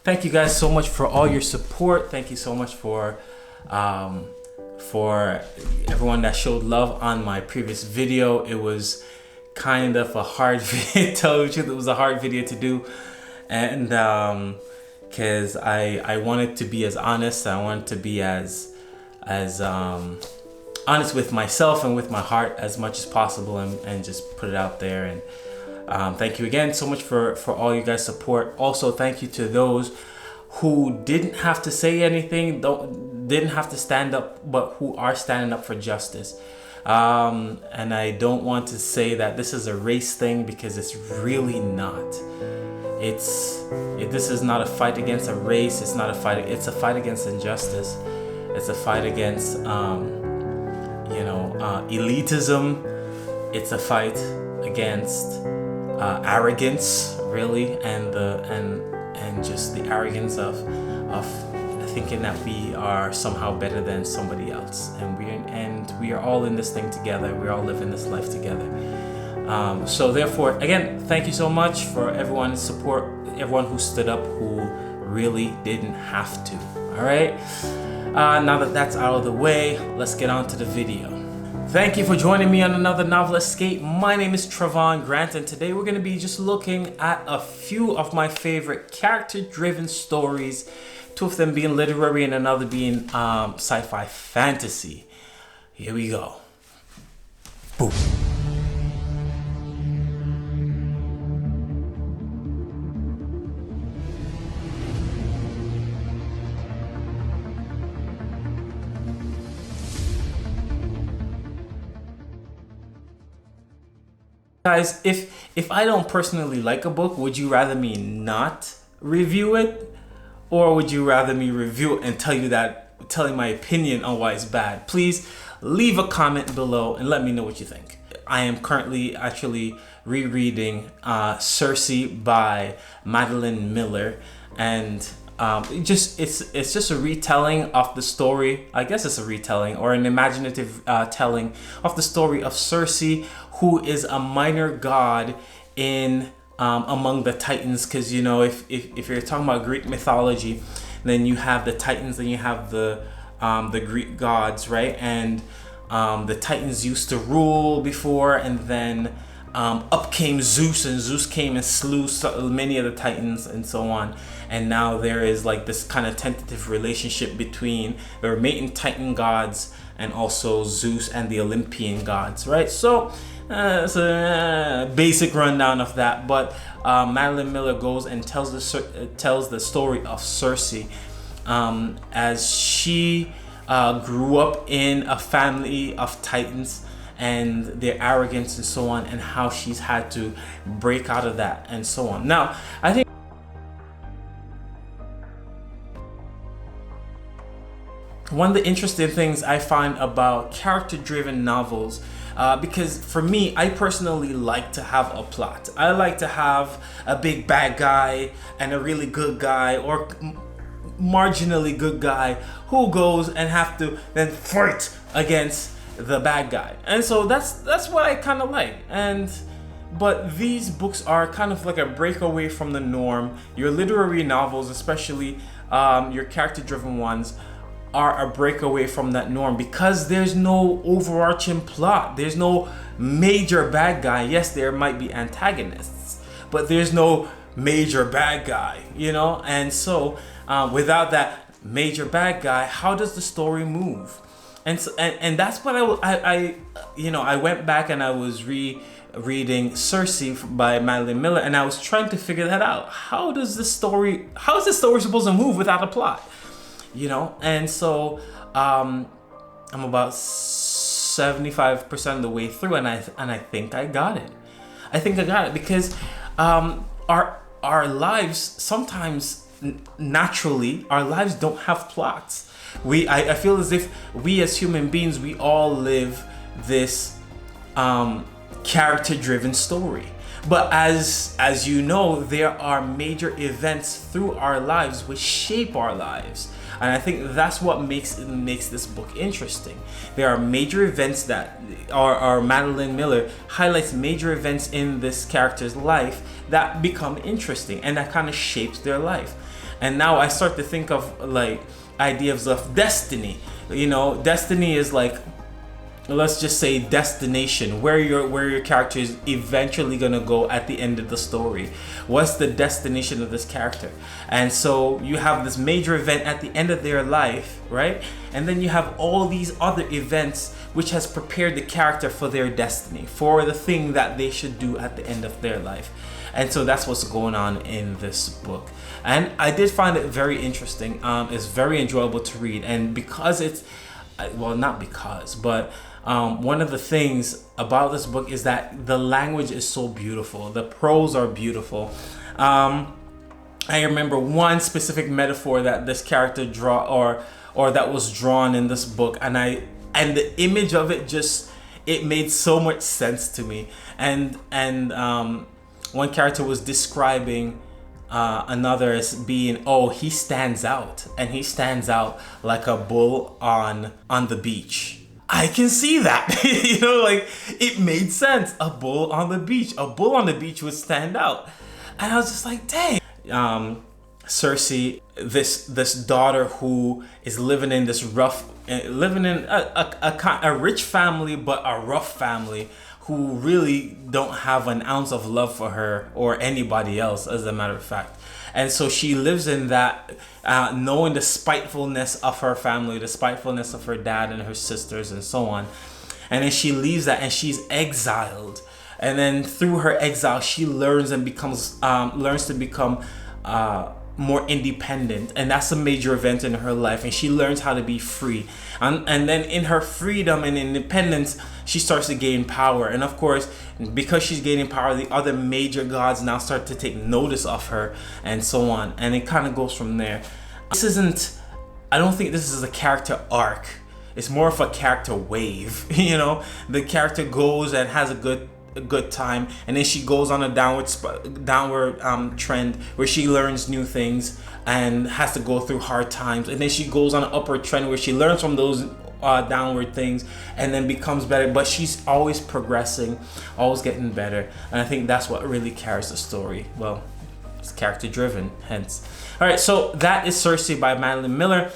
Thank you guys so much for all your support. Thank you so much for everyone that showed love on my previous video. It was kind of a hard video. To tell you the truth, it was a hard video to do, and because I wanted to be as honest. I wanted to be as honest with myself and with my heart as much as possible, and just put it out there. And thank you again so much for all you guys' support. Also, thank you to those who didn't have to say anything, didn't have to stand up, but who are standing up for justice. And I don't want to say that this is a race thing, because it's really not. This is not a fight against a race. It's not a fight. It's a fight against injustice. It's a fight against elitism. It's a fight against arrogance, really, and just the arrogance of thinking that we are somehow better than somebody else, and we are all in this thing together. We're all living this life together. So therefore, again, thank you so much for everyone's support, everyone who stood up, who really didn't have to. All right. Now that that's out of the way, let's get on to the video. Thank you for joining me on another Novel Escape. My name is Trevon Grant, and today we're going to be just looking at a few of my favorite character-driven stories, two of them being literary and another being sci-fi fantasy. Here we go. Boom. Guys, if I don't personally like a book, would you rather me not review it, or would you rather me review it and telling my opinion on why it's bad? Please leave a comment below and let me know what you think. I am currently actually rereading Circe by Madeline Miller, and it's just a retelling of the story. I guess it's a retelling or an imaginative telling of the story of Circe, who is a minor god in among the Titans. Because if you're talking about Greek mythology, then you have the Titans, then you have the Greek gods, right? And the Titans used to rule before, and then up came Zeus, and Zeus came and slew many of the Titans and so on. And now there is like this kind of tentative relationship between the remaining Titan gods and also Zeus and the Olympian gods, right? So it's a basic rundown of that. But Madeline Miller goes and tells the story of Circe as she grew up in a family of Titans, and their arrogance and so on, and how she's had to break out of that and so on. Now, I think one of the interesting things I find about character-driven novels, because for me, I personally like to have a plot. I like to have a big bad guy and a really good guy, or marginally good guy, who goes and have to then fight against the bad guy. And so that's what I kind of like. But these books are kind of like a breakaway from the norm. Your literary novels, especially your character-driven ones, are a breakaway from that norm, because there's no overarching plot. There's no major bad guy. Yes, there might be antagonists, but there's no major bad guy, And so without that major bad guy, how does the story move? And so, and that's what I went back and I was reading Circe by Madeline Miller, and I was trying to figure that out. How is this story supposed to move without a plot? And so I'm about 75% of the way through, and I think I got it. Because our lives sometimes naturally, our lives don't have plots. I feel as if we as human beings, we all live this character-driven story. But as you know, there are major events through our lives which shape our lives. And I think that's what makes this book interesting. There are major events that our Madeline Miller highlights major events in this character's life that become interesting and that kind of shapes their life. And now I start to think of like ideas of destiny. You know, destiny is like, let's just say, destination, where your character is eventually gonna go at the end of the story. What's the destination of this character? And so you have this major event at the end of their life, right? And then you have all these other events which has prepared the character for their destiny, for the thing that they should do at the end of their life. And so that's what's going on in this book. And I did find it very interesting. It's very enjoyable to read. And because it's, well, not because, but one of the things about this book is that the language is so beautiful. The prose are beautiful. I remember one specific metaphor that this character or that was drawn in this book, and the image of it just, it made so much sense to me. And one character was describing another as being, oh, he stands out, and he stands out like a bull on the beach. I can see that. You know, like, it made sense. A bull on the beach. A bull on the beach would stand out. And I was just like, dang. Circe, this daughter who is living in this living in a rich family, but a rough family, who really don't have an ounce of love for her or anybody else, as a matter of fact. And so she lives in that, knowing the spitefulness of her family, the spitefulness of her dad and her sisters and so on. And then she leaves that and she's exiled. And then through her exile, she learns and learns to become more independent. And that's a major event in her life. And she learns how to be free. And then in her freedom and independence, she starts to gain power. And of course, because she's gaining power, the other major gods now start to take notice of her and so on. And it kind of goes from there. I don't think this is a character arc. It's more of a character wave. You know, the character goes and has a good time, and then she goes on a downward trend where she learns new things and has to go through hard times, and then she goes on an upward trend where she learns from those downward things and then becomes better. But she's always progressing, always getting better, and I think that's what really carries the story. Well, it's character driven, hence. All right, so that is Circe by Madeline Miller.